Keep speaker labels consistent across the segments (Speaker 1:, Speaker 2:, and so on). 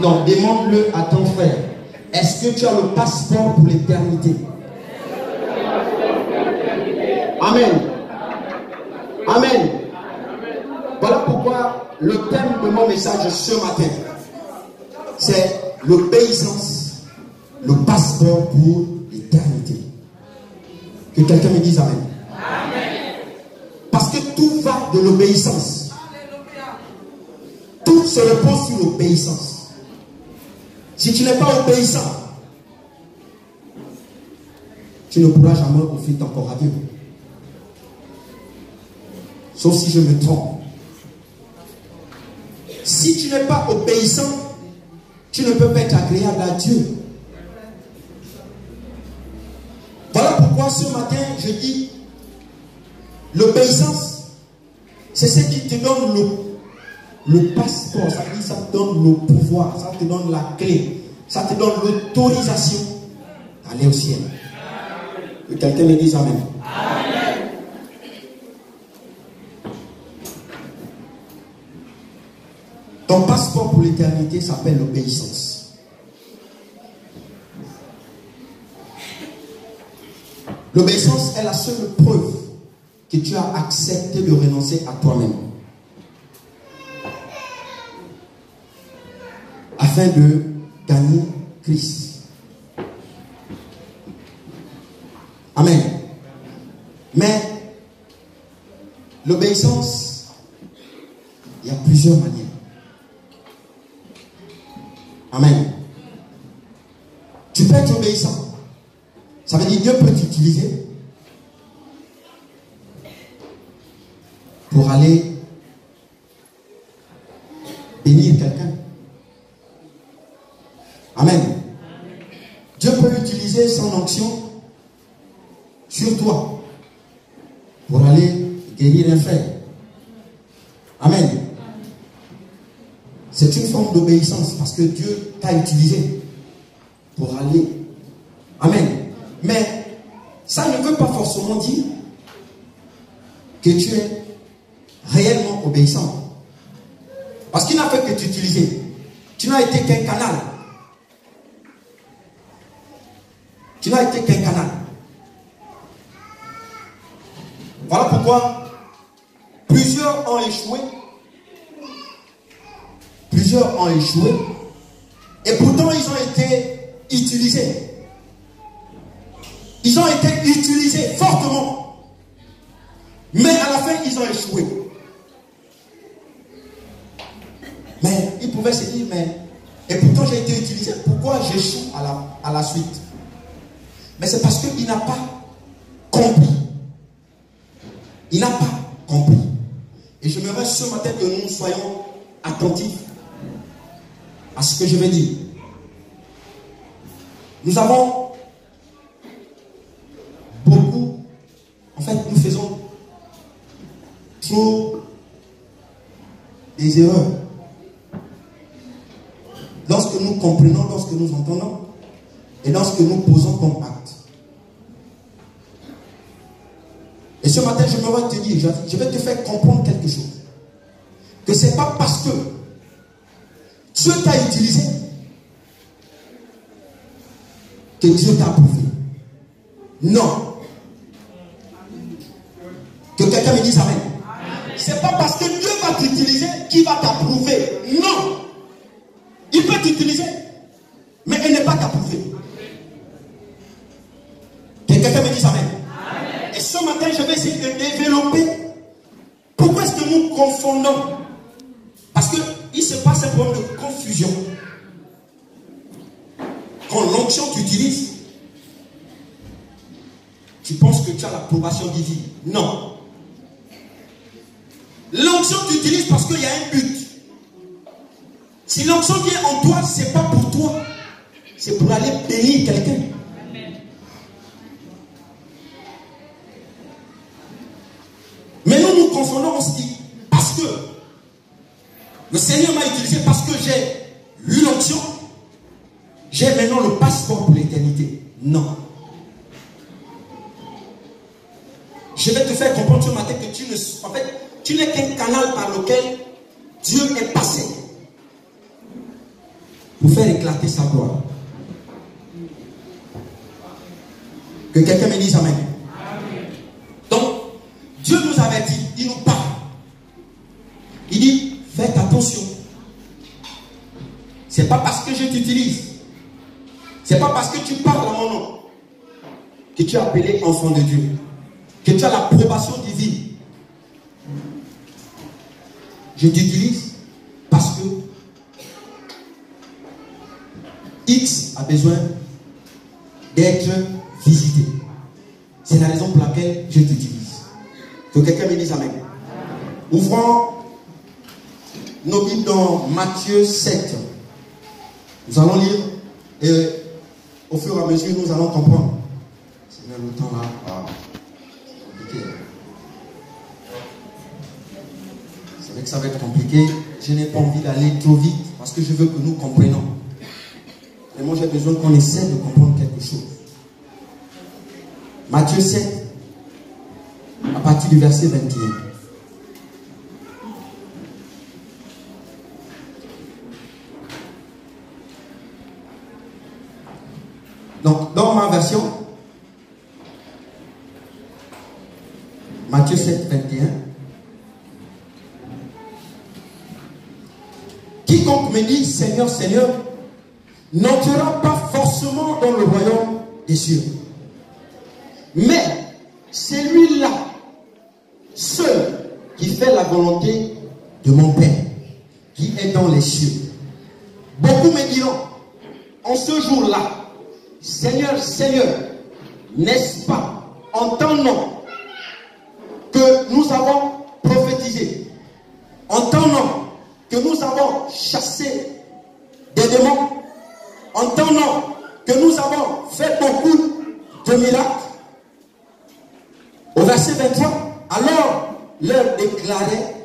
Speaker 1: Non, demande-le à ton frère. Est-ce que tu as le passeport pour l'éternité? Amen. Amen. Voilà pourquoi le thème de mon message ce matin, c'est l'obéissance, le passeport pour l'éternité. Que quelqu'un me dise Amen. Amen. Parce que tout va de l'obéissance. Tout se repose sur l'obéissance. Si tu n'es pas obéissant, tu ne pourras jamais offrir ton corps à Dieu. Sauf si je me trompe. Si tu n'es pas obéissant, tu ne peux pas être agréable à Dieu. Voilà pourquoi ce matin, je dis, l'obéissance, c'est ce qui te donne le passeport, ça dit, ça te donne le pouvoir, ça te donne la clé, ça te donne l'autorisation d'aller au ciel. Que quelqu'un me dise Amen. Amen. Ton passeport pour l'éternité s'appelle l'obéissance. L'obéissance est la seule preuve que tu as accepté de renoncer à toi-même afin de gagner Christ. Amen. Mais l'obéissance, il y a plusieurs manières. Amen. Tu peux être obéissant. Ça veut dire Dieu peut t'utiliser pour aller bénir quelqu'un. Amen. Dieu peut utiliser son onction sur toi pour aller guérir un frère. Amen. C'est une forme d'obéissance parce que Dieu t'a utilisé pour aller. Amen. Mais ça ne veut pas forcément dire que tu es réellement obéissant. Parce qu'il n'a fait que t'utiliser. Tu n'as été qu'un canal. Tu n'as été qu'un canal. Voilà pourquoi plusieurs ont échoué. Plusieurs ont échoué. Et pourtant, ils ont été utilisés. Ils ont été utilisés fortement. Mais à la fin, ils ont échoué. Mais ils pouvaient se dire, mais... Et pourtant, j'ai été utilisé. Pourquoi j'échoue à la suite? Mais c'est parce qu'il n'a pas compris. Il n'a pas compris. Et je me rends ce matin que nous soyons attentifs à ce que je vais dire. Nous avons beaucoup, en fait, nous faisons trop des erreurs. Lorsque nous comprenons, lorsque nous entendons, et lorsque nous posons comme acte. Et ce matin, je me vais te dire, je vais te faire comprendre quelque chose. Que ce n'est pas parce que Dieu t'a utilisé que Dieu t'a approuvé. Non. Que quelqu'un me dise Amen. Ce n'est pas parce que Dieu va t'utiliser qu'il va t'approuver. Non. Il peut t'utiliser, mais il n'est pas t'approuver. Que quelqu'un me dise Amen. Et ce matin, je vais essayer de développer. Pourquoi est-ce que nous confondons? Parce qu'il se passe un problème de confusion. Quand l'onction t'utilise, tu penses que tu as l'approbation divine. Non. L'onction t'utilise parce qu'il y a un but. Si l'onction vient en toi, ce n'est pas pour toi. C'est pour aller bénir quelqu'un. Mais nous confondons, on se dit, parce que le Seigneur m'a utilisé, parce que j'ai eu l'onction, j'ai maintenant le passeport pour l'éternité. Non. Je vais te faire comprendre ce matin que tu n'es qu'un canal par lequel Dieu est passé. pour faire éclater sa gloire. Que quelqu'un me dise amen. Donc, Dieu nous avertit, il nous parle. Il dit, faites attention. C'est pas parce que je t'utilise, c'est pas parce que tu parles à mon nom que tu es appelé enfant de Dieu, que tu as l'approbation divine. Je t'utilise parce que X a besoin d'être visité. C'est la raison pour laquelle je t'utilise. Que quelqu'un me dise amen. Ouvrons nos Bibles dans Matthieu 7. Nous allons lire et au fur et à mesure nous allons comprendre. C'est bien le temps là. Ah, c'est compliqué. C'est vrai que ça va être compliqué. Je n'ai pas envie d'aller trop vite parce que je veux que nous comprenions. Et moi j'ai besoin qu'on essaie de comprendre quelque chose. Matthieu 7, à partir du verset 21. Donc, dans ma version, Matthieu 7, 21. Quiconque me dit Seigneur, Seigneur, n'entrera pas forcément dans le royaume des cieux. Mais celui-là, seul, qui fait la volonté de mon Père, qui est dans les cieux. Beaucoup me diront, en ce jour-là, Seigneur, Seigneur, n'est-ce pas en ton nom que nous avons prophétisé, en ton nom que nous avons chassé des démons, en ton nom que nous avons fait beaucoup de miracles. Au verset 23, alors je leur déclarais,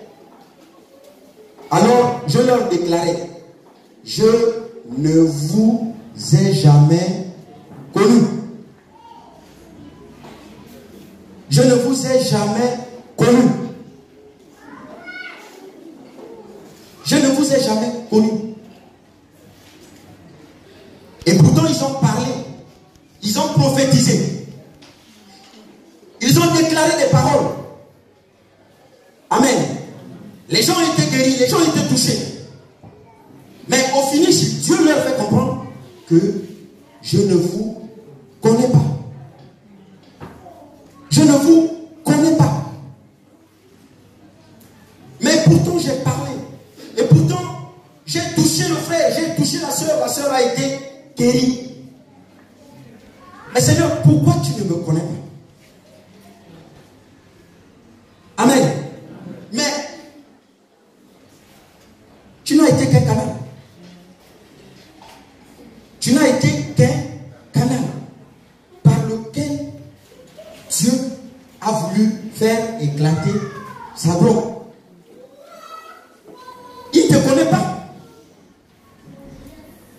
Speaker 1: je ne vous ai jamais connu. Je ne vous ai jamais connu. Je ne vous ai jamais connu. Et pourtant ils ont parlé, ils ont prophétisé, ils ont déclaré des paroles. Amen. Les gens étaient guéris, les gens étaient touchés. Mais au finish, Dieu leur fait comprendre que je ne vous connais pas. Je ne vous connais pas. Mais pourtant j'ai parlé. Et pourtant j'ai touché le frère, j'ai touché la soeur a été guérie. Mais Seigneur, pourquoi tu ne me connais pas? Amen. Mais tu n'as été qu'un canal. Tu n'as été qu'un canal par lequel Dieu a voulu faire éclater sa gloire. Il ne te connaît pas.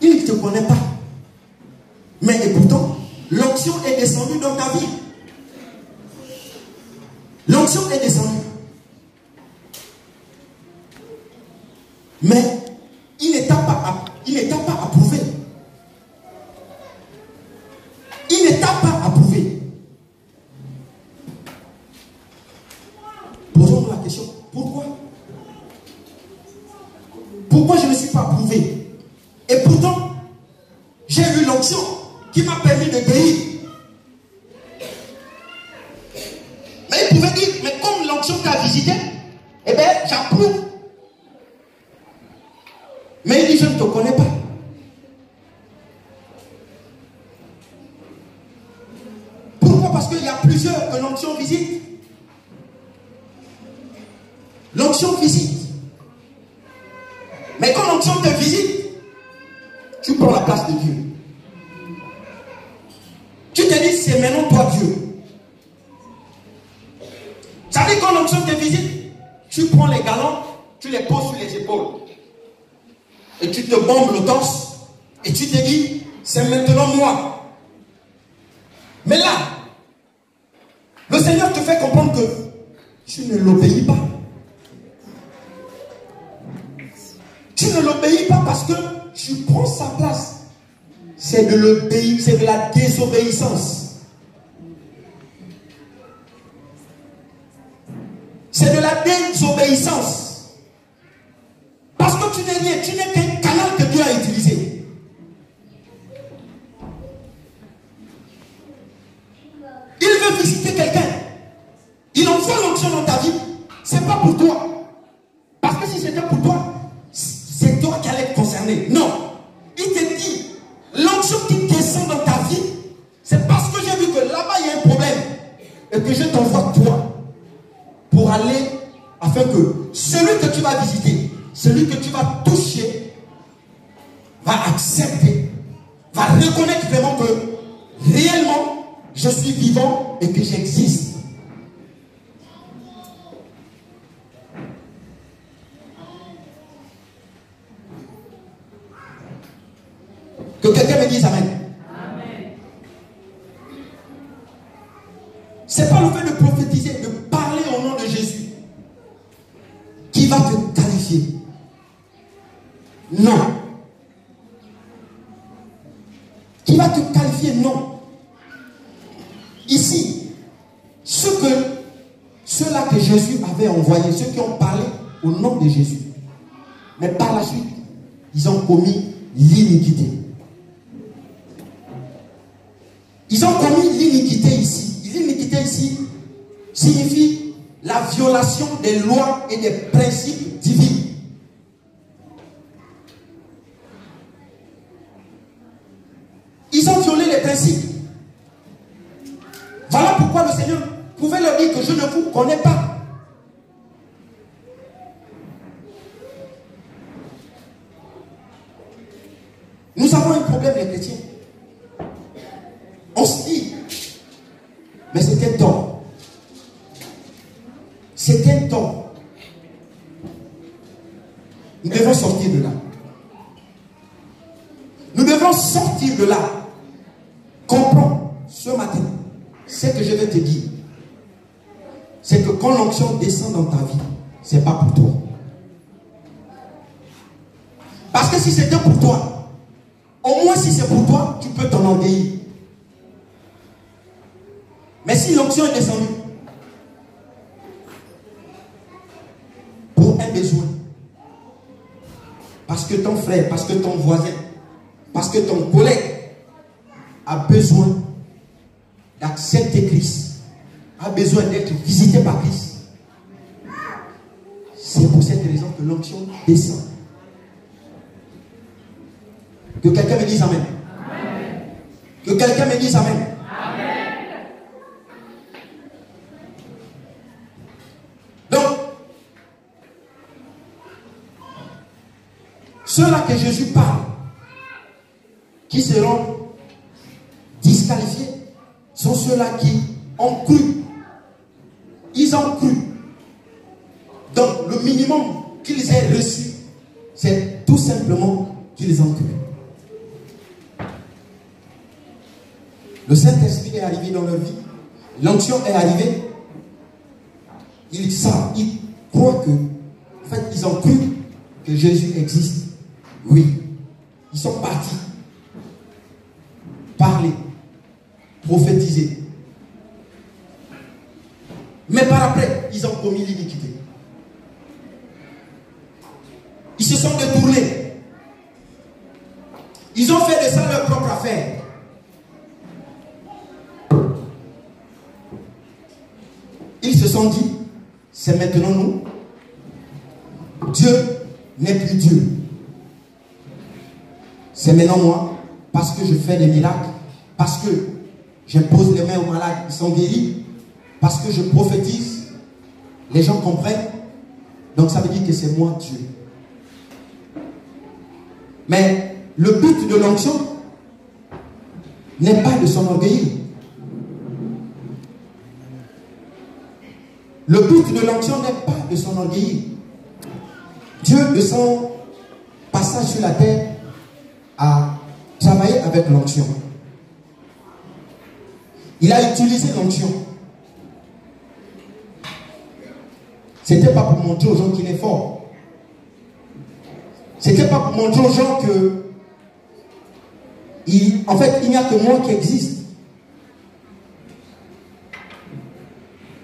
Speaker 1: Il ne te connaît pas. Mais et pourtant, l'onction est descendue dans ta vie. L'onction est descendue. Mais il n'est pas approuvé. Il n'est pas approuvé. Posons-nous la question, pourquoi? Pourquoi je ne suis pas approuvé? Et pourtant, j'ai eu l'onction qui m'a permis de guérir. Mais il pouvait dire, mais comme l'onction t'a visité, eh bien, j'approuve. Mais il dit, je ne te connais pas. Pourquoi? Parce qu'il y a plusieurs que l'onction visite. L'onction visite. Mais quand l'onction te visite, tu prends la place de Dieu. Tu te dis, c'est maintenant toi Dieu. Ça veut dire quand l'onction te visite, tu prends les galons, tu les poses sur les épaules. Et tu te bombes le torse. Et tu te dis, c'est maintenant moi. Mais là, le Seigneur te fait comprendre que tu ne l'obéis pas. Tu ne l'obéis pas parce que tu prend sa place. C'est de la désobéissance. C'est de la désobéissance. Parce que tu n'es rien, tu n'es qu'un canal que Dieu a utilisé. Il veut visiter quelqu'un. Il envoie l'onction dans ta vie. C'est pas pour toi. Parce que si c'était pour toi, c'est toi qui allais être concerné. Non. Il te dit, l'onction qui descend dans ta vie, c'est parce que j'ai vu que là-bas il y a un problème. Et que je t'envoie toi. Pour aller, afin que celui que tu vas visiter, celui que tu vas toucher, va accepter, va reconnaître vraiment que réellement, je suis vivant et que j'existe. Que quelqu'un me dise Amen. C'est pas le fait de prophétiser, de parler au nom de Jésus qui va te qualifier. Non. Qui va te qualifier? Non. Ici, ceux-là que Jésus avait envoyés, ceux qui ont parlé au nom de Jésus, mais par la suite, ils ont commis l'iniquité. Ils ont commis l'iniquité ici. L'iniquité ici signifie la violation des lois et des principes divins. Ils ont violé les principes. Voilà pourquoi le Seigneur pouvait leur dire que je ne vous connais pas. Nous avons un problème, les chrétiens. On se dit, mais c'est un tort. C'est un tort. Nous devons sortir de là. Nous devons sortir de là. Comprends ce matin. Ce que je vais te dire, c'est que quand l'onction descend dans ta vie, ce n'est pas pour toi. Parce que si c'était pour toi, au moins si c'est pour toi, tu peux t'en envahir. Mais si l'onction est descendue pour un besoin, parce que ton frère, parce que ton voisin, parce que ton collègue a besoin d'accepter Christ, a besoin d'être visité par Christ, c'est pour cette raison que l'onction descend. Que quelqu'un me dise Amen. Amen. Que quelqu'un me dise Amen. Ceux-là que Jésus parle, qui seront disqualifiés, sont ceux-là qui ont cru. Ils ont cru. Donc, le minimum qu'ils aient reçu, c'est tout simplement qu'ils ont cru. Le Saint-Esprit est arrivé dans leur vie. L'onction est arrivée. Ils savent, ils croient que, en fait, ils ont cru que Jésus existe. Oui, ils sont partis parler, prophétiser. Mais par après, ils ont commis l'iniquité. Ils se sont détournés. Ils ont fait de ça leur propre affaire. Ils se sont dit, c'est maintenant nous. Dieu n'est plus Dieu. C'est maintenant moi, parce que je fais des miracles, parce que j'impose les mains aux malades, ils sont guéris, parce que je prophétise, les gens comprennent. Donc ça veut dire que c'est moi Dieu. Mais le but de l'onction n'est pas de s'enorgueillir. Le but de l'onction n'est pas de s'enorgueillir. Dieu, de son passage sur la terre, a travaillé avec l'onction. Il a utilisé l'onction. C'était pas pour montrer aux gens qu'il est fort. C'était pas pour montrer aux gens que En fait, il n'y a que moi qui existe.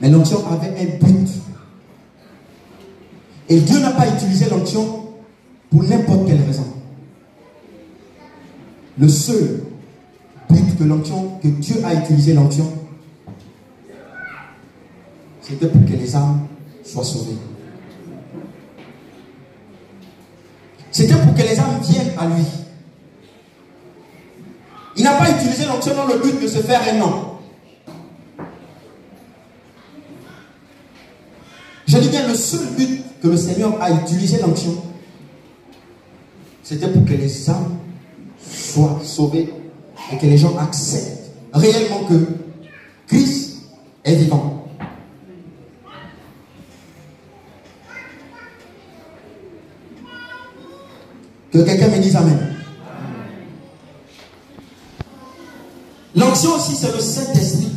Speaker 1: Mais l'onction avait un but. Et Dieu n'a pas utilisé l'onction pour n'importe quelle raison. Le seul but que Dieu a utilisé l'onction, c'était pour que les âmes soient sauvées. C'était pour que les âmes viennent à lui. Il n'a pas utilisé l'onction dans le but de se faire un nom. Je dis bien, le seul but que le Seigneur a utilisé l'onction, c'était pour que les âmes soient sauvées et que les gens acceptent réellement que Christ est vivant. Que quelqu'un me dise Amen. L'onction aussi, c'est le Saint-Esprit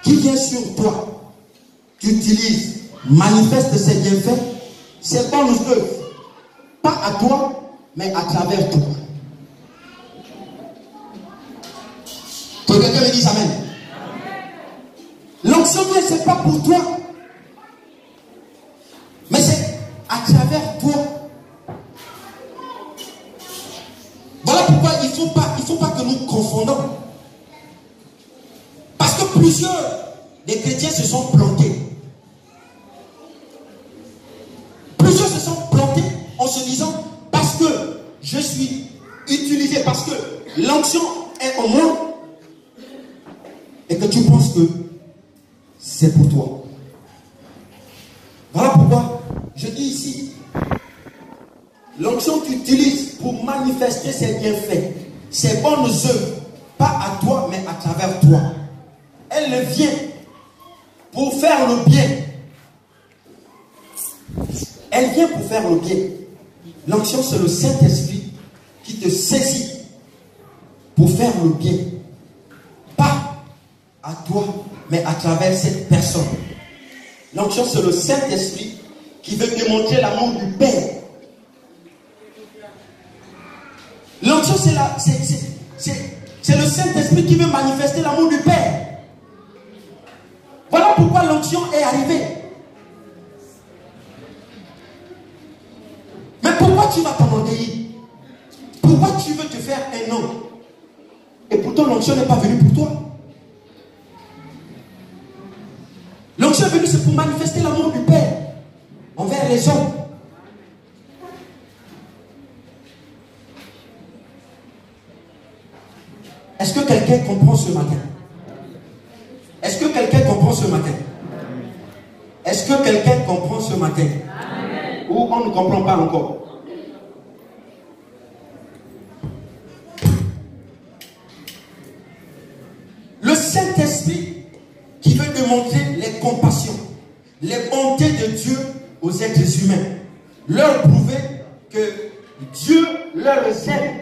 Speaker 1: qui vient sur toi, qui utilise, manifeste ses bienfaits, ses bonnes œuvres, pas à toi, mais à travers toi. Que quelqu'un me dise Amen. L'onction, c'est pas pour toi, mais c'est à travers toi. Voilà pourquoi il ne faut pas que nous confondons. Parce que plusieurs des chrétiens se sont plantés. Plusieurs se sont plantés en se disant, parce que je suis utilisé, parce que l'onction est en moi, et que tu penses que c'est pour toi. Voilà pourquoi je dis ici, l'onction que tu utilises pour manifester ses bienfaits, ses bonnes œuvres, pas à toi, mais à travers toi. Elle vient pour faire le bien. Elle vient pour faire le bien. L'onction, c'est le Saint-Esprit qui te saisit pour faire le bien. Pas à toi, mais à travers cette personne. L'onction, c'est le Saint-Esprit qui veut démontrer l'amour du Père. L'onction, c'est le Saint-Esprit qui veut manifester l'amour du Père. Voilà pourquoi l'onction est arrivée. Mais pourquoi tu vas t'enorgueillir? Pourquoi tu veux te faire un nom? Et pourtant l'onction n'est pas venue pour toi. L'onction est venue, c'est pour manifester l'amour du Père envers les hommes. Est-ce que quelqu'un comprend ce matin? Est-ce que quelqu'un comprend ce matin? Est-ce que quelqu'un comprend ce matin? Amen. Ou on ne comprend pas encore? Le Saint-Esprit qui veut démontrer les compassions, les bontés de Dieu aux êtres humains, leur prouver que Dieu leur aime.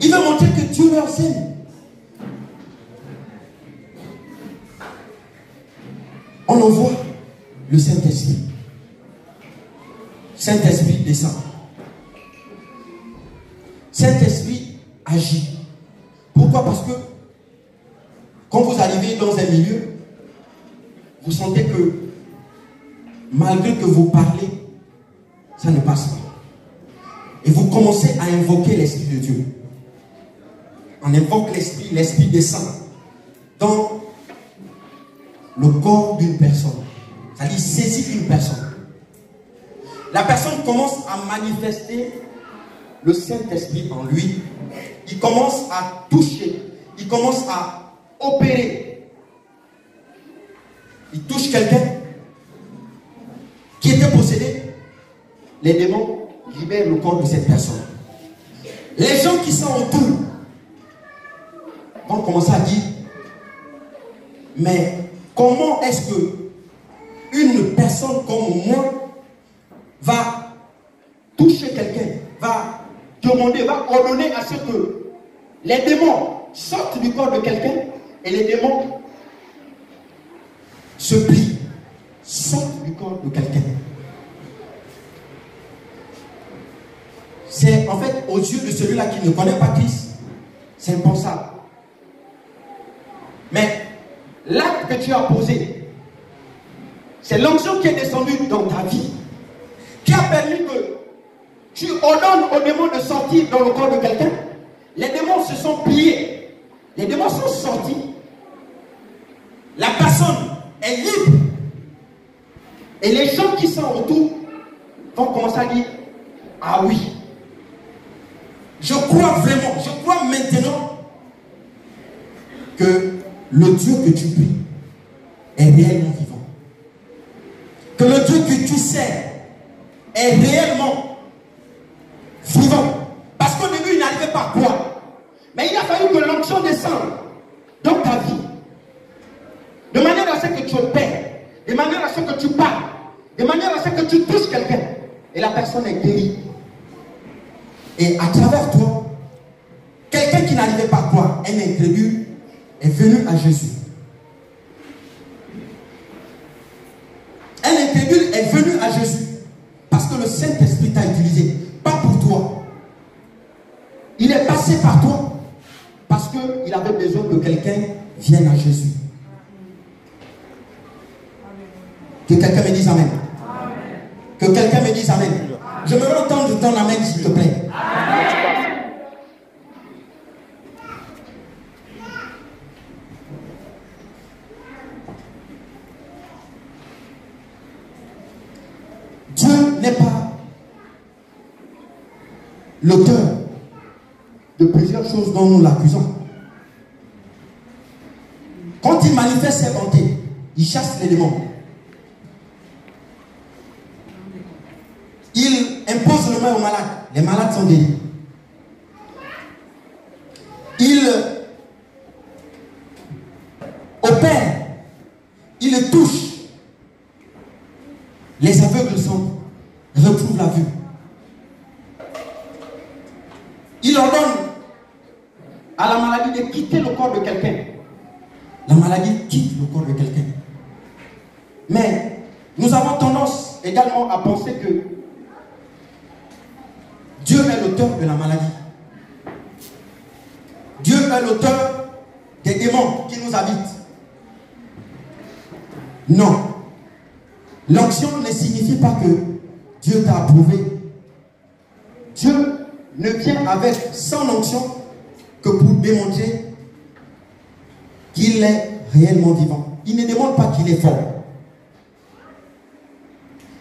Speaker 1: Il veut montrer que Dieu leur aime. On envoie le Saint-Esprit. Saint-Esprit descend. Saint-Esprit agit. Pourquoi? Parce que quand vous arrivez dans un milieu, vous sentez que malgré que vous parlez, ça ne passe pas. Et vous commencez à invoquer l'Esprit de Dieu. On invoque l'Esprit, l'Esprit descend dans le corps d'une personne. C'est-à-dire saisit une personne. La personne commence à manifester le Saint-Esprit en lui. Il commence à toucher. Il commence à opérer. Il touche quelqu'un qui était possédé. Les démons libèrent le corps de cette personne. Les gens qui sont autour vont commencer à dire, mais comment est-ce que une personne comme moi va toucher quelqu'un, va demander, va ordonner à ce que les démons sortent du corps de quelqu'un et les démons se plient, sortent du corps de quelqu'un. c'est en fait aux yeux de celui-là qui ne connaît pas Christ, c'est impensable. Mais l'acte que tu as posé, c'est l'onction qui est descendue dans ta vie, qui a permis que tu ordonnes aux démons de sortir dans le corps de quelqu'un. Les démons se sont pliés, les démons sont sortis, la personne est libre, et les gens qui sont autour vont commencer à dire, ah oui, je crois vraiment, je crois maintenant que le Dieu que tu pries est réellement vivant. Que le Dieu que tu sers est réellement vivant. Parce qu'au début, il n'arrivait pas à croire. Mais il a fallu que l'onction descende dans ta vie. De manière à ce que tu opères, de manière à ce que tu parles, de manière à ce que tu touches quelqu'un. Et la personne est guérie. Et à travers toi, quelqu'un qui n'arrivait pas à croire, un incrédule, est venu à Jésus. Un incrédule est venu à Jésus parce que le Saint-Esprit t'a utilisé, pas pour toi. Il est passé par toi parce qu'il avait besoin que quelqu'un vienne à Jésus. Que quelqu'un me dise Amen. Que quelqu'un me dise Amen. Je me veux entendre ton Amen, s'il te plaît. Dieu n'est pas l'auteur de plusieurs choses dont nous l'accusons. Quand il manifeste ses bontés, il chasse les démons. Il impose le main aux malades. Les malades sont guéris. Il opère. Il touche. Les aveugles retrouvent la vue. Il ordonne à la maladie de quitter le corps de quelqu'un. La maladie quitte le corps de quelqu'un. Mais nous avons tendance également à penser que Dieu est l'auteur de la maladie. Dieu est l'auteur des démons qui nous habitent. Non. L'onction ne signifie pas que Dieu t'a approuvé. Dieu ne vient avec son onction que pour démontrer qu'il est réellement vivant. Il ne demande pas qu'il est fort.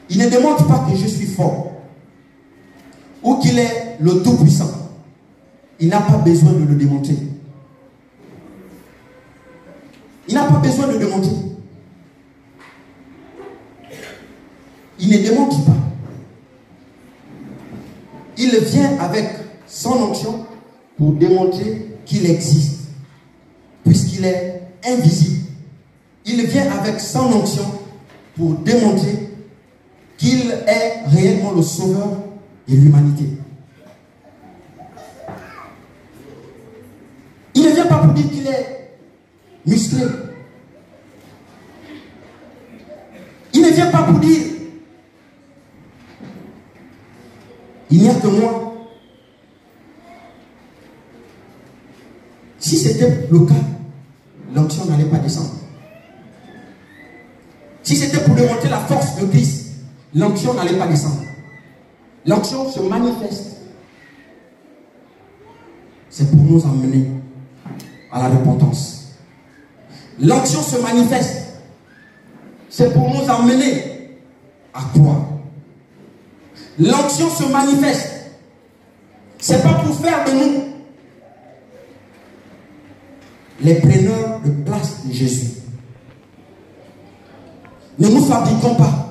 Speaker 1: Il ne demande pas que je suis fort ou qu'il est le Tout-Puissant. Il n'a pas besoin de le démontrer. Il n'a pas besoin de le démontrer. Il ne démontre pas. Il vient avec son onction pour démontrer qu'il existe, puisqu'il est invisible. Il vient avec son onction pour démontrer qu'il est réellement le sauveur de l'humanité. Il ne vient pas pour dire qu'il est musclé. Il ne vient pas pour dire il n'y a que moi. Si c'était le cas, l'onction n'allait pas descendre. Si c'était pour démontrer la force de Christ, l'onction n'allait pas descendre. L'onction se manifeste. C'est pour nous amener à la repentance. L'onction se manifeste. C'est pour nous amener à croire. L'onction se manifeste. C'est pas pour faire de nous les preneurs de place de Jésus. Ne nous fabriquons pas.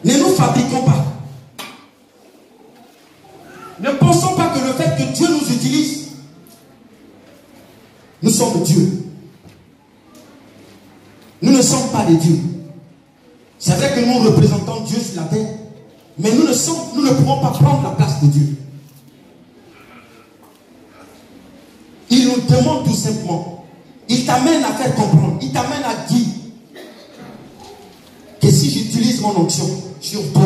Speaker 1: Ne nous fabriquons pas. Ne pensons pas que le fait que Dieu nous utilise, nous sommes Dieu. Nous ne sommes pas des dieux. C'est vrai que nous représentons Dieu sur la terre, mais nous ne pouvons pas prendre la place de Dieu. Il nous demande tout simplement, il t'amène à faire comprendre, il t'amène à dire que si j'utilise mon onction sur toi,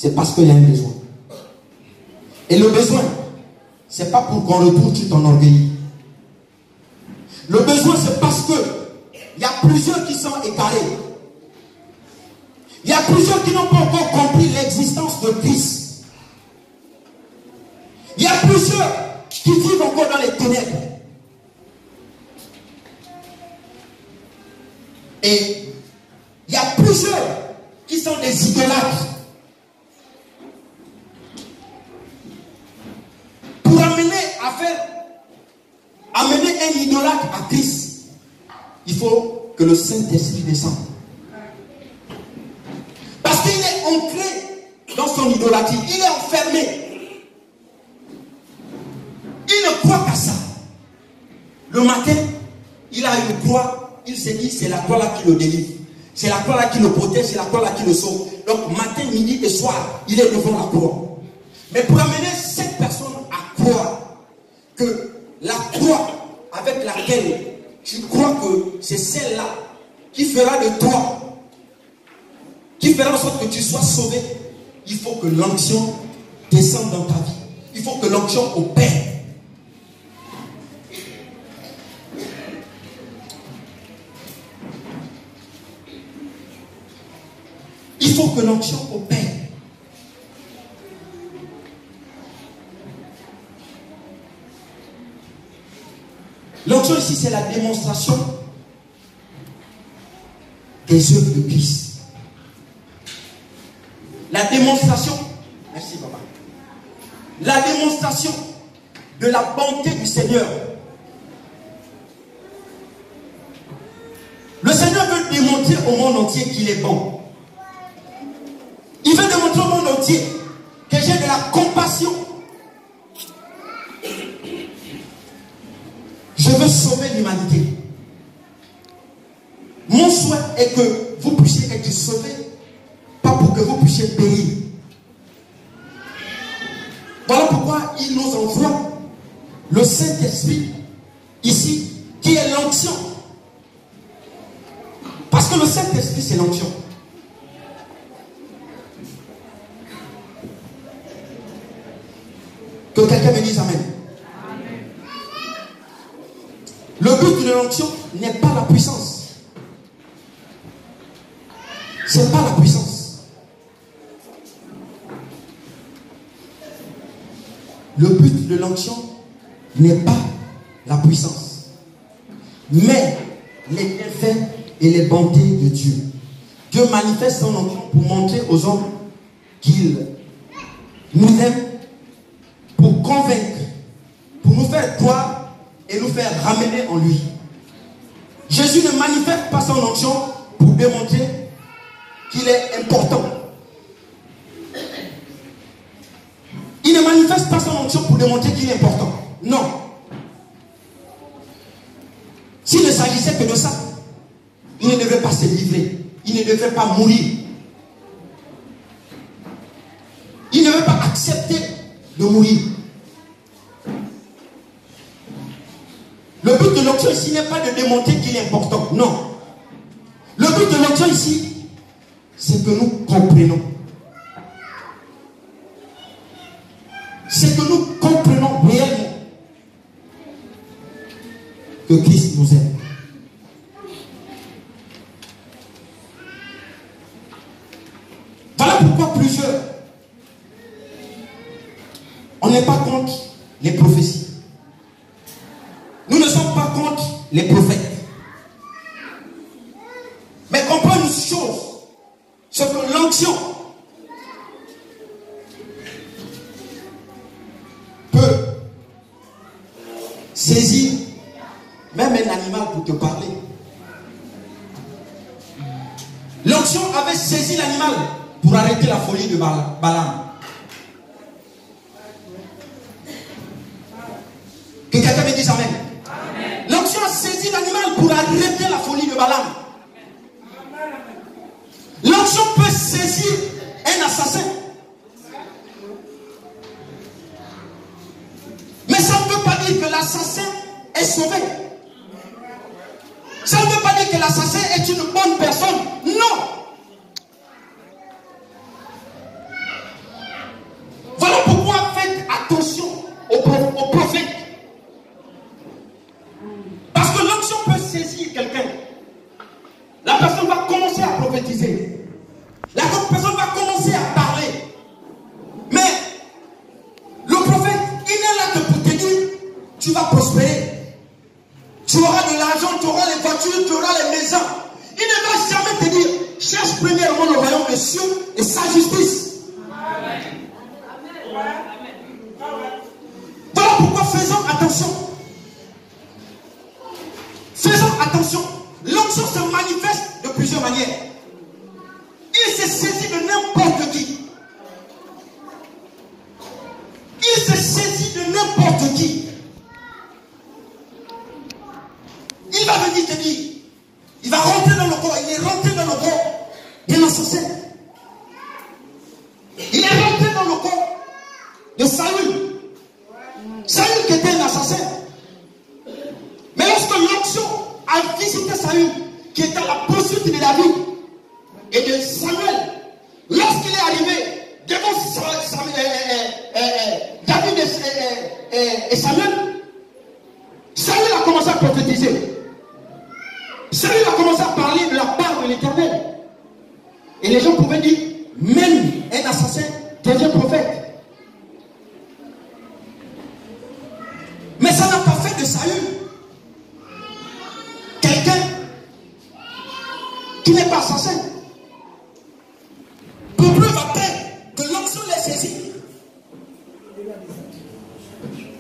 Speaker 1: c'est parce qu'il y a un besoin. Et le besoin, c'est pas pour qu'on retourne sur ton orgueil. Le besoin, c'est parce que il y a plusieurs qui sont égarés. Il y a plusieurs qui n'ont pas encore compris l'existence de Christ. Il y a plusieurs qui vivent encore dans les ténèbres. Et il y a plusieurs qui sont des idolâtres. Pour amener un idolâtre à Christ, il faut que le Saint-Esprit descende. Parce qu'il est ancré dans son idolâtrie, il est enfermé. Il ne croit qu'à ça. Le matin, il a une croix, il s'est dit c'est la croix là qui le délivre. C'est la croix là qui le protège, c'est la croix là qui le sauve. Donc matin, midi et soir, il est devant la croix. Mais pour amener cette personne à croire que la croix avec laquelle tu crois que c'est celle-là qui fera de toi, qui fera en sorte que tu sois sauvé, il faut que l'onction descende dans ta vie. Il faut que l'onction opère. Il faut que l'onction opère. L'onction ici, c'est la démonstration des œuvres de Christ. La démonstration, merci papa, la démonstration de la bonté du Seigneur. Le Seigneur veut démontrer au monde entier qu'il est bon. Il veut démontrer au monde entier que j'ai de la compassion. Je veux sauver l'humanité. Mon souhait est que vous puissiez être sauvés, pas pour que vous puissiez périr. Voilà pourquoi il nous envoie le Saint-Esprit ici, qui est l'onction. Parce que le Saint-Esprit, c'est l'onction. Que quelqu'un me dise Amen. Le but de l'onction n'est pas la puissance. Ce n'est pas la puissance. Le but de l'onction n'est pas la puissance, mais les bienfaits et les bontés de Dieu. Dieu manifeste son onction pour montrer aux hommes qu'il nous aime, pour convaincre, pour nous faire croire et nous faire ramener en lui. Jésus ne manifeste pas son onction pour démontrer qu'il est important. Il ne manifeste pas son onction pour démontrer qu'il est important. Non. S'il ne s'agissait que de ça, il ne devait pas se livrer. Il ne devait pas mourir. Il ne devait pas accepter de mourir. Le but de l'onction ici n'est pas de démontrer qu'il est important. Non. Le but de l'onction ici, c'est que nous comprenons. C'est que nous comprenons réellement que Christ nous aime. Voilà pourquoi plusieurs, on n'est pas contre les prophéties. Nous ne sommes pas contre les prophètes. Mais comprends une chose, c'est que l'onction peut saisir même un animal pour te parler. L'onction avait saisi l'animal pour arrêter la folie de Balaam. Que quelqu'un me dise Amen. L'onction a saisi l'animal pour arrêter la folie de Balaam. L'onction peut saisir un assassin. Mais ça ne veut pas dire que l'assassin est sauvé. Ça ne veut pas dire que l'assassin est une bonne personne. Non. tu auras les voitures, tu auras les maisons. Il ne va jamais te dire, cherche premièrement le royaume des cieux et sa justice. Voilà pourquoi faisons attention. Faisons attention. L'onction se manifeste de plusieurs manières. Il se saisit de n'importe qui. Il se saisit de n'importe qui. Il va venir te dire, il va rentrer dans le corps, il est rentré dans le corps de l'assassin. Il est rentré dans le corps de Saül. Saül qui était un assassin. Mais lorsque l'onction a visité Saül, qui était à la poursuite de David et de Samuel, lorsqu'il est arrivé devant David et Samuel, Saül a commencé à prophétiser. Saül a commencé à parler de la part de l'Éternel. Et les gens pouvaient dire, même un assassin devient prophète. Mais ça n'a pas fait de Saül quelqu'un qui n'est pas assassin. Pour preuve après que l'onction l'ait saisi.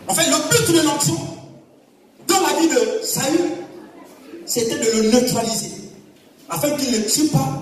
Speaker 1: En fait, le but de l'onction dans la vie de Saül, c'était de le neutraliser, afin qu'il ne tue pas